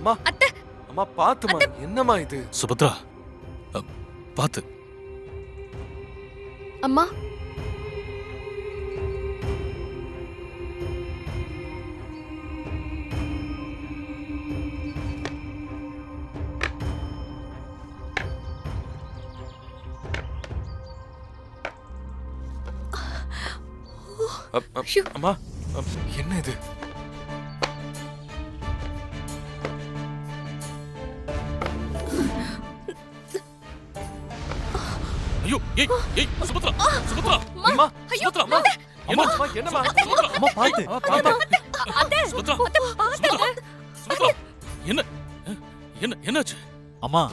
அம்மா அத்தை அம்மா பாத்துமா, என்னம்மா இது? சுபத்ரா, பாத்து. அம்மா ஷூ. அம்மா என்ன இது? ஐயோ, ஏய் ஏய் சுபத்ரா, சுபத்ரா, அம்மா சுபத்ரா, அம்மா என்ன அம்மா என்னம்மா? சுபத்ரா, அம்மா பாத்து. அத்தை சுபத்ரா, அத்தை பாத்து சுபத்ரா, சுபத்ரா, என்ன என்ன என்னாச்சு? அம்மா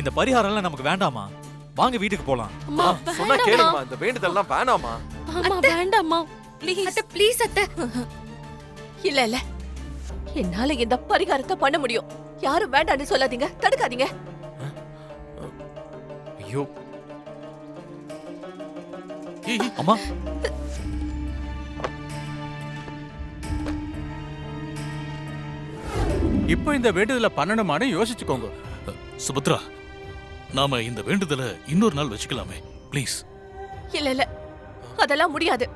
இந்த பரிகாரம் எல்லாம் நமக்கு வேண்டாமா? வாங்க வீட்டுக்கு போலாம். அம்மா சொன்னா கேளுங்கம்மா, இந்த வேண்டுதல்லாம் வேணாமா? அம்மா வேண்டாம்மா ப்ளீஸ் அத்தை ப்ளீஸ் அத்தை. இல்ல இல்ல, என்னால இந்த பரிகாரத்தை பண்ண முடியும். யாரும் வேண்டான்னு சொல்லாதீங்க, தடுக்காதீங்க. ஐயோ ஏய் அம்மா, இப்போ இந்த வேண்டுதல பண்ணணுமான்னு யோசிச்சுக்கோங்க. சுபத்ரா, நாம இந்த வேண்டுதலை இன்னொரு நாள் வச்சுக்கலாமே ப்ளீஸ். இல்ல இல்ல, அதெல்லாம் முடியாது.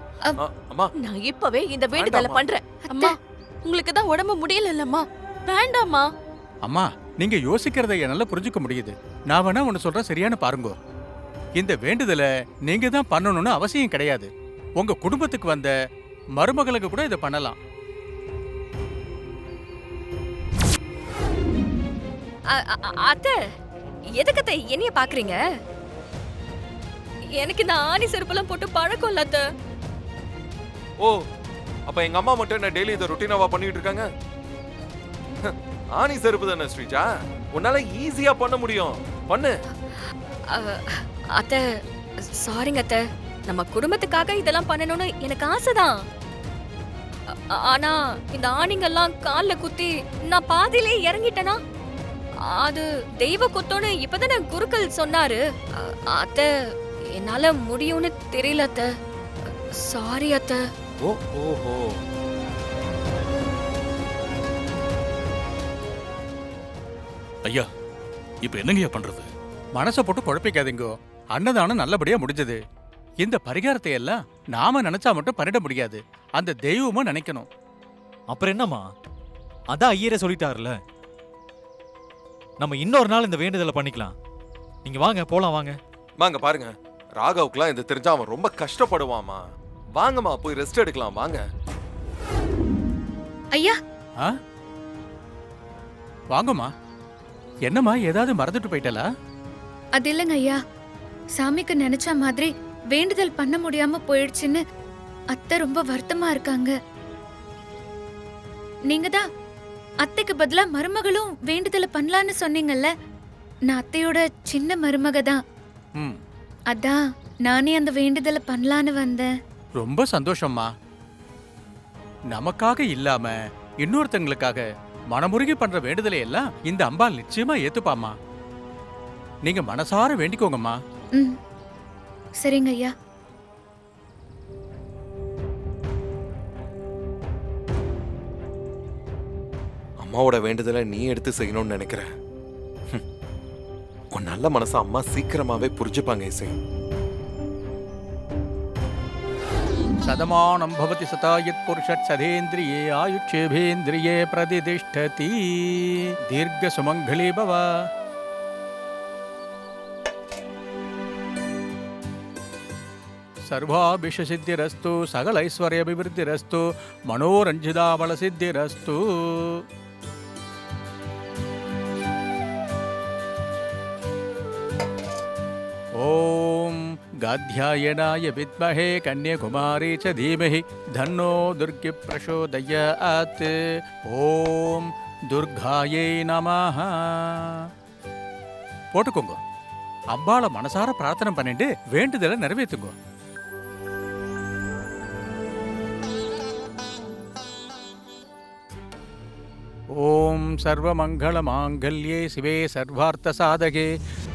அம்மா நான் இப்பவே இந்த வேண்டுதலை வேண்டாம்மா. பண்றேன். அம்மா உங்களுக்கு தான் உடம்பு முடியலல்லம்மா, வேண்டாம்மா. அம்மா நீங்க யோசிக்கிறத என்னால புரிஞ்சுக்க முடியுது. நான் வேணா ஒன்னு சொல்றேன், சரியான பாருங்க. இந்த வேண்டுதல நீங்க தான் பண்ணணும்னு அவசியம் கிடையாது. உங்க குடும்பத்துக்கு வந்த மருமகளுக்கு கூட இதை பண்ணலாம். அத்தை எதுக்கு அத்தை என்னைய பாக்குறீங்க? எனக்கு இந்த ஆணி செருப்பெல்லாம் போட்டு பழக்கம் இல்ல அத்தை. ஓ, அப்ப எங்க அம்மா மட்டும் என்ன டெய்லி இதை ருட்டீனாவா பண்ணிட்டு இருக்காங்க? ஆணி செருப்பு தானே ஸ்ரீஜா, உன்னால ஈஸியா பண்ண முடியும், பண்ணு. அத்தை சாரிங்க அத்தை, நம்ம குடும்பத்துக்காக இதெல்லாம் பண்ணணும்னு எனக்கு ஆசைதான். ஆனா இந்த ஆணிங்கெல்லாம் கால்ல குத்தி நான் பாதியிலே இறங்கிட்டேனா, அது தெய்வ குத்தோன்னு இப்பதானே குருக்கள் சொன்னாரு. அத்தை என்னால முடியும்னு தெரியல அத்தை, சாரி அத்தை. ஓ ஓஹோ, ஐயா, இப்ப என்னங்கய்யா பண்றது? மனசை போட்டு குழப்பிக்காதீங்கோ. அன்னதானம் நல்லபடியா முடிஞ்சது. இந்த பரிகாரத்தை எல்லாம் நாம நினைச்சா மட்டும் பண்ணிட முடியாது, அந்த தெய்வமும் நினைக்கணும். அப்புறம் என்னம்மா? அதான் ஐயரே சொல்லிட்டாருல, நம்ம இன்னொரு நாள் இந்த வேண்டுதலை பண்ணிக்கலாம். நீங்க வாங்க போலாம், வாங்க. வாங்க பாருங்க, ராகவுக்குலாம் இது தெரிஞ்சா அவன் ரொம்ப கஷ்டப்படுவாமா. வாங்கம்மா போய் ரெஸ்ட் எடுக்கலாம், வாங்க. ஐயா ஆ? வாங்கம்மா. என்னம்மா, ஏதாவது மறந்துட்டு போயிட்டலா? அது இல்லைங்க ஐயா, சாமிக்கு நினைச்ச மாதிரி வேண்டுதல் பண்ண முடியாம போயிடுச்சுன்னு அத்தை ரொம்ப வருத்தமா இருக்காங்க. நீங்க தான் அத்தைக்கு பதிலா மருமகளும் வேண்டுதலை பண்ணலான்னு சொன்னீங்கல்ல. நான் அத்தையோட சின்ன மருமக தான், ம், அதான் நானே அந்த வேண்டுதலை பண்ணலான்னு வந்தேன். ரொம்ப சந்தோஷம்மா. நமக்காக இல்லாம இன்னொருத்தங்களுக்காக மனமுருகி பண்ற வேண்டுதலை எல்லாம் இந்த அம்பாள் நிச்சயமா ஏத்துப்பாமா. நீங்க மனசார வேண்டிக்கோங்கம்மா. ம் சரிங்க ஐயா. அம்மாவோட வேண்டுதலை நீ எடுத்து செய்யணும்னு நினைக்கிற. உன் நல்ல மனச அம்மா சீக்கிரமாவே புரிஞ்சுப்பாங்க இசை. சதமானம் பவதி சதாயத் புருஷத் சதேந்திரியே ஆயுட்சேபேந்திரியே பிரதிதிஷ்டதி. தீர்க்க சுமங்கலி பவ. சர்வாபிஷ சித்திரஸ்து, சகல ஐஸ்வர்ய அபிவிருத்திரஸ்து, மனோரஞ்சிதாபல சித்திரஸ்து. ஓம் காத்யாயனாய வித்மஹே கன்யகுமாரி ச தீமஹி தன்னோ துர்கி பிரசோதயாத். ஓம் துர்காயை நமஹ. போட்டுக்கோங்க. அம்பாளை மனசார பிரார்த்தனை பண்ணிட்டு வேண்டுதலை நிறைவேற்றுங்க. ஓம் சர்வமங்கள மாங்கல்யே சிவே சர்வார்த்த சாதகே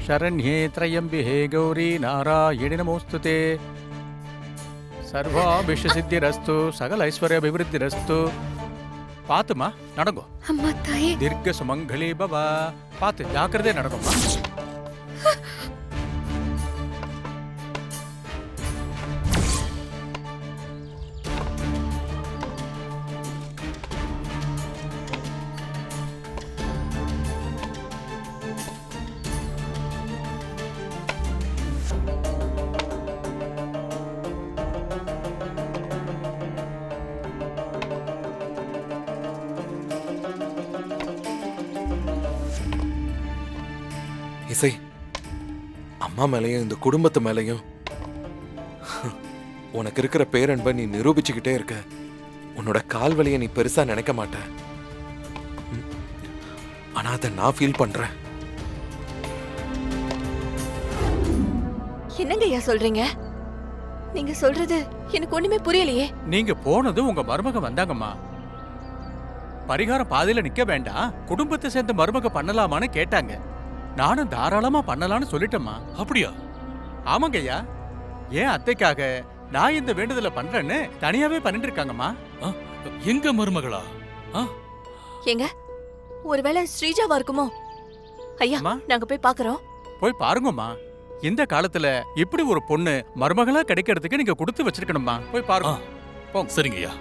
சரண்யே த்ரயம்பிஹே கௌரி நாராயணி நமோஸ்துதே. சர்வாபிஷ சித்திரஸ்து, சகல ஐஸ்வர்ய அபிவிருத்திரஸ்து, பாத்துமா நடங்கோ. அம்மா தாயே. தீர்க்க சுமங்கலி பவா. பாத்து ஜாக்கிரதையா நடக்கும்மா. இசை, அம்மா மேலயும் இந்த குடும்பத்து மேலயும் உனக்கு இருக்கிற பேரன்பை நீ நிரூபிச்சுக்கிட்டே இருக்க. உன்னோட கால் வலியை நீ பெருசா நினைக்க மாட்ட. ஆனா அதை நான் ஃபீல் பண்றேன். என்னங்க ஐயா சொல்றீங்க? நீங்க சொல்றது எனக்கு ஒண்ணுமே புரியலையே. நீங்க போனது உங்க மருமக வந்தாங்கம்மா. பரிகாரம் பாதையில நிக்க வேண்டாம், குடும்பத்தை சேர்ந்த மருமக பண்ணலாமான்னு கேட்டாங்க. நானும் தாராளமா பண்ணலாம்னு சொல்லிட்டேம்மா. அப்படியா? ஆமாங்க ஐயா. ஏன் அத்தைக்காக நான் இந்த வேண்டுதலை பண்றேன்னு தனியாவே பண்ணிட்டு இருக்காங்கம்மா. எங்க மருமகளா? ஏங்க ஒருவேளை ஸ்ரீஜாவா இருக்குமோ? ஐயா அம்மா. நாங்க போய் பாக்குறோம். போய் பாருங்கம்மா. இந்த காலத்துல இப்படி ஒரு பொண்ணு மருமகளா கிடைக்கிறதுக்கு நீங்க கொடுத்து வச்சிருக்கணும்மா. போய் பாருங்க. போங்க. சரிங்கய்யா.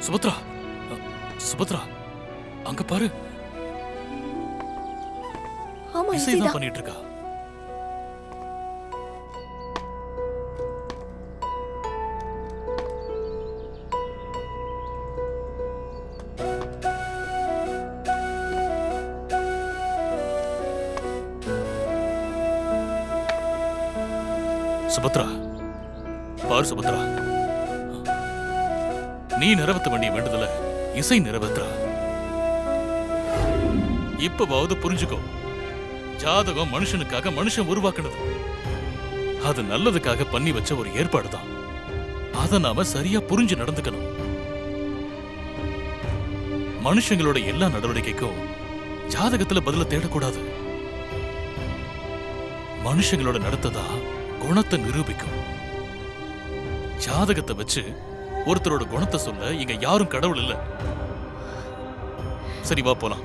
சுபத்ரா, சுபத்ரா, அங்க பாரு. ஆமா இசைதான் இசைதான். பண்ணிட்டு இருக்கா. சுபத்ரா, பாரு சுபத்ரா, நீ நிறைவேற்ற வேண்டிய வேண்டுதல இசை நிறைவேற்றா. இப்பவாவது புரிஞ்சுக்கோ, ஜாதகம் மனுஷனுக்காக மனுஷன் உருவாக்குனது. அது நல்லதுக்காக பண்ணி வச்ச ஒரு ஏற்பாடுதான். அத நாம சரியா புரிஞ்சு நடந்துக்கணும். மனுஷங்களோட எல்லா நடவடிக்கைக்கும் ஜாதகத்துல பதில தேடக்கூடாது. மனுஷங்களோட நடத்ததான் குணத்தை நிரூபிக்கும். ஜாதகத்தை வச்சு ஒருத்தரோட குணத்தை சொல்ல இங்க யாரும் கடவுள் இல்ல. சரி வா போலாம்.